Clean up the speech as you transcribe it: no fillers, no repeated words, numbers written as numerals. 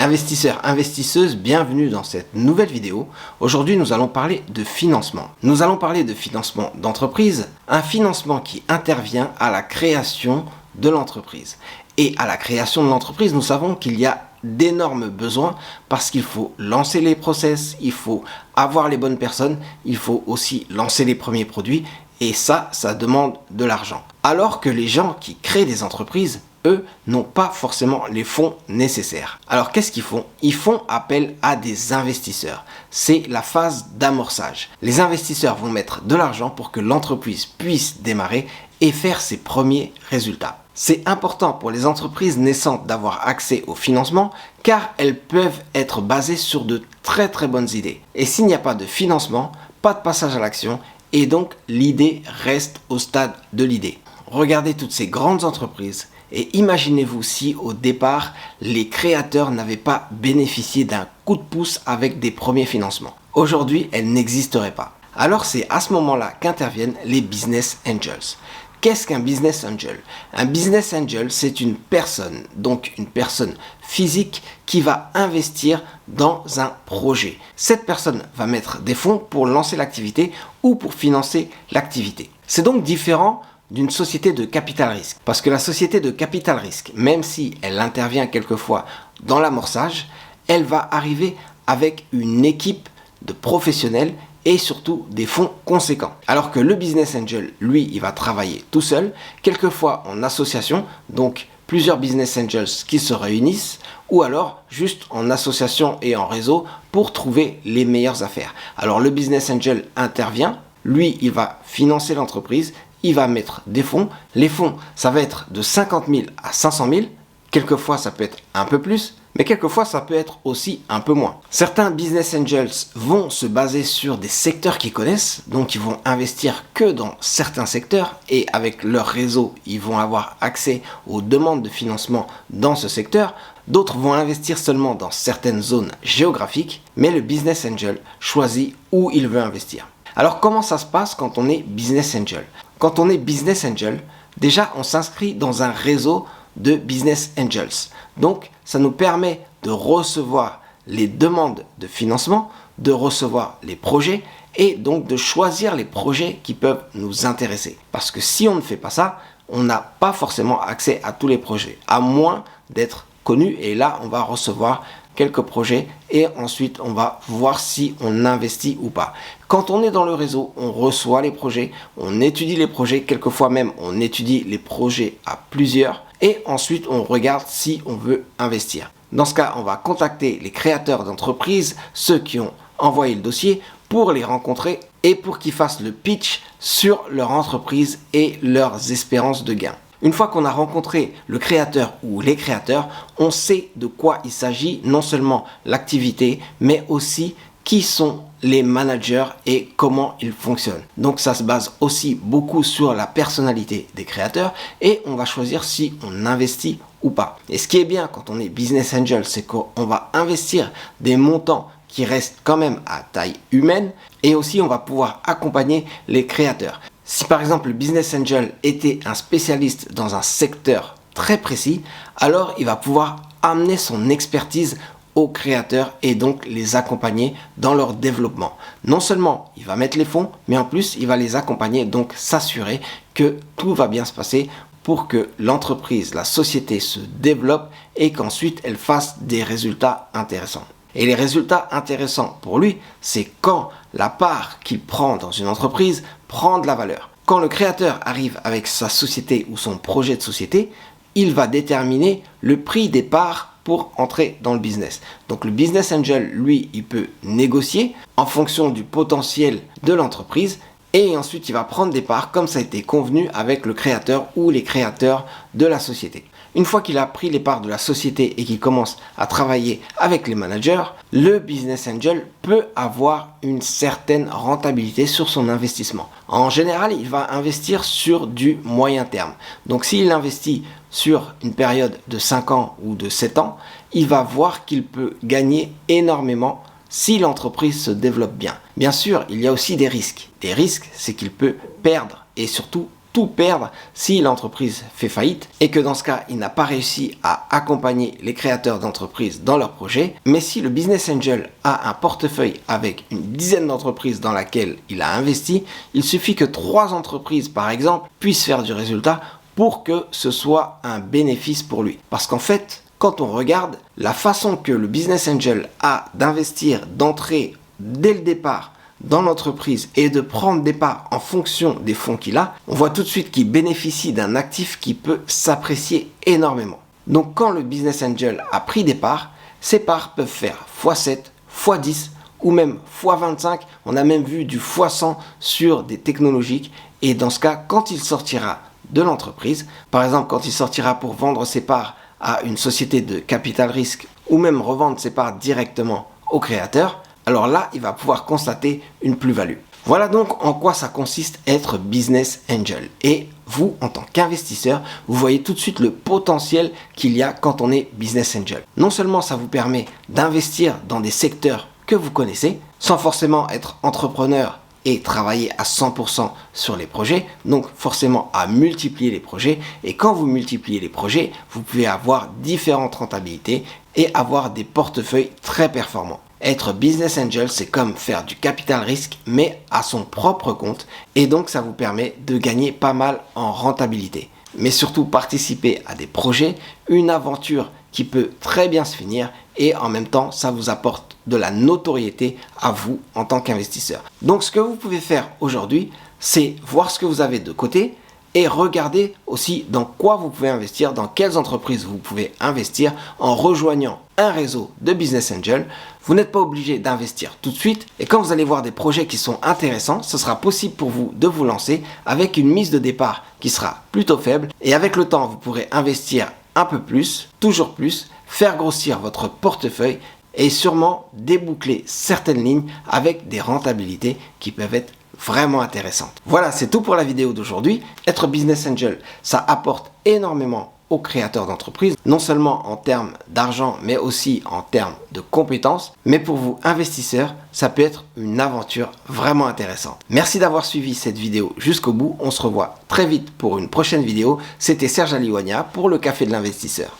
Investisseurs, investisseuses, bienvenue dans cette nouvelle vidéo. Aujourd'hui, nous allons parler de financement. Nous allons parler de financement d'entreprise, un financement qui intervient à la création de l'entreprise. Et à la création de l'entreprise, nous savons qu'il y a d'énormes besoins parce qu'il faut lancer les process, il faut avoir les bonnes personnes, il faut aussi lancer les premiers produits et ça demande de l'argent. Alors que les gens qui créent des entreprises, eux, n'ont pas forcément les fonds nécessaires. Alors qu'est-ce qu'ils font? Ils font appel à des investisseurs. C'est la phase d'amorçage. Les investisseurs vont mettre de l'argent pour que l'entreprise puisse démarrer et faire ses premiers résultats. C'est important pour les entreprises naissantes d'avoir accès au financement car elles peuvent être basées sur de très bonnes idées. Et s'il n'y a pas de financement, pas de passage à l'action et donc l'idée reste au stade de l'idée. Regardez toutes ces grandes entreprises et imaginez-vous si au départ, les créateurs n'avaient pas bénéficié d'un coup de pouce avec des premiers financements. Aujourd'hui, elles n'existeraient pas. Alors c'est à ce moment-là qu'interviennent les business angels. Qu'est-ce qu'un business angel? Un business angel, c'est une personne, donc une personne physique qui va investir dans un projet. Cette personne va mettre des fonds pour lancer l'activité ou pour financer l'activité. C'est donc différent d'une société de capital risque. Parce que la société de capital risque, même si elle intervient quelquefois dans l'amorçage, elle va arriver avec une équipe de professionnels et surtout des fonds conséquents. Alors que le business angel, lui, il va travailler tout seul, quelquefois en association, donc plusieurs business angels qui se réunissent, ou alors juste en association et en réseau pour trouver les meilleures affaires. Alors le business angel intervient, lui, il va financer l'entreprise, il va mettre des fonds. Les fonds, ça va être de 50 000 à 500 000. Quelquefois, ça peut être un peu plus, mais quelquefois, ça peut être aussi un peu moins. Certains business angels vont se baser sur des secteurs qu'ils connaissent, donc ils vont investir que dans certains secteurs et avec leur réseau, ils vont avoir accès aux demandes de financement dans ce secteur. D'autres vont investir seulement dans certaines zones géographiques, mais le business angel choisit où il veut investir. Alors, comment ça se passe quand on est business angel? Quand on est business angel, déjà, on s'inscrit dans un réseau de business angels. Donc, ça nous permet de recevoir les demandes de financement, de recevoir les projets et donc de choisir les projets qui peuvent nous intéresser. Parce que si on ne fait pas ça, on n'a pas forcément accès à tous les projets, à moins d'être connu. Et là, on va recevoir quelques projets et ensuite on va voir si on investit ou pas. Quand on est dans le réseau, on reçoit les projets, on étudie les projets, quelquefois même on étudie les projets à plusieurs et ensuite on regarde si on veut investir. Dans ce cas, on va contacter les créateurs d'entreprises, ceux qui ont envoyé le dossier pour les rencontrer et pour qu'ils fassent le pitch sur leur entreprise et leurs espérances de gain. Une fois qu'on a rencontré le créateur ou les créateurs, on sait de quoi il s'agit, non seulement l'activité, mais aussi qui sont les managers et comment ils fonctionnent. Donc ça se base aussi beaucoup sur la personnalité des créateurs et on va choisir si on investit ou pas. Et ce qui est bien quand on est business angel, c'est qu'on va investir des montants qui restent quand même à taille humaine et aussi on va pouvoir accompagner les créateurs. Si par exemple le business angel était un spécialiste dans un secteur très précis, alors il va pouvoir amener son expertise aux créateurs et donc les accompagner dans leur développement. Non seulement il va mettre les fonds, mais en plus il va les accompagner, donc s'assurer que tout va bien se passer pour que l'entreprise, la société se développe et qu'ensuite elle fasse des résultats intéressants. Et les résultats intéressants pour lui, c'est quand la part qu'il prend dans une entreprise prend de la valeur. Quand le créateur arrive avec sa société ou son projet de société, il va déterminer le prix des parts pour entrer dans le business. Donc le business angel, lui, il peut négocier en fonction du potentiel de l'entreprise et ensuite il va prendre des parts comme ça a été convenu avec le créateur ou les créateurs de la société. Une fois qu'il a pris les parts de la société et qu'il commence à travailler avec les managers, le business angel peut avoir une certaine rentabilité sur son investissement. En général, il va investir sur du moyen terme. Donc s'il investit sur une période de 5 ans ou de 7 ans, il va voir qu'il peut gagner énormément si l'entreprise se développe bien. Bien sûr, il y a aussi des risques. Des risques, c'est qu'il peut perdre et surtout tout perdre si l'entreprise fait faillite et que dans ce cas, il n'a pas réussi à accompagner les créateurs d'entreprises dans leur projet. Mais si le business angel a un portefeuille avec une dizaine d'entreprises dans laquelle il a investi, il suffit que 3 entreprises, par exemple, puissent faire du résultat pour que ce soit un bénéfice pour lui. Parce qu'en fait, quand on regarde la façon que le business angel a d'investir, d'entrer dès le départ dans l'entreprise et de prendre des parts en fonction des fonds qu'il a, on voit tout de suite qu'il bénéficie d'un actif qui peut s'apprécier énormément. Donc quand le business angel a pris des parts, ces parts peuvent faire x7, x10 ou même x25. On a même vu du x100 sur des technologiques. Et dans ce cas, quand il sortira de l'entreprise, par exemple quand il sortira pour vendre ses parts à une société de capital risque ou même revendre ses parts directement au créateur, alors là, il va pouvoir constater une plus-value. Voilà donc en quoi ça consiste être business angel. Et vous, en tant qu'investisseur, vous voyez tout de suite le potentiel qu'il y a quand on est business angel. Non seulement ça vous permet d'investir dans des secteurs que vous connaissez, sans forcément être entrepreneur et travailler à 100% sur les projets, donc forcément à multiplier les projets. Et quand vous multipliez les projets, vous pouvez avoir différentes rentabilités et avoir des portefeuilles très performants. Être business angel, c'est comme faire du capital risque, mais à son propre compte. Et donc, ça vous permet de gagner pas mal en rentabilité. Mais surtout, participer à des projets, une aventure qui peut très bien se finir. Et en même temps, ça vous apporte de la notoriété à vous en tant qu'investisseur. Donc, ce que vous pouvez faire aujourd'hui, c'est voir ce que vous avez de côté et regardez aussi dans quoi vous pouvez investir, dans quelles entreprises vous pouvez investir en rejoignant un réseau de business angel. Vous n'êtes pas obligé d'investir tout de suite et quand vous allez voir des projets qui sont intéressants, ce sera possible pour vous de vous lancer avec une mise de départ qui sera plutôt faible et avec le temps, vous pourrez investir un peu plus, toujours plus, faire grossir votre portefeuille et sûrement déboucler certaines lignes avec des rentabilités qui peuvent être vraiment intéressantes. Voilà, c'est tout pour la vidéo d'aujourd'hui. Être business angel, ça apporte énormément aux créateurs d'entreprises, non seulement en termes d'argent, mais aussi en termes de compétences. Mais pour vous, investisseurs, ça peut être une aventure vraiment intéressante. Merci d'avoir suivi cette vidéo jusqu'au bout. On se revoit très vite pour une prochaine vidéo. C'était Serge Aliwania pour le Café de l'Investisseur.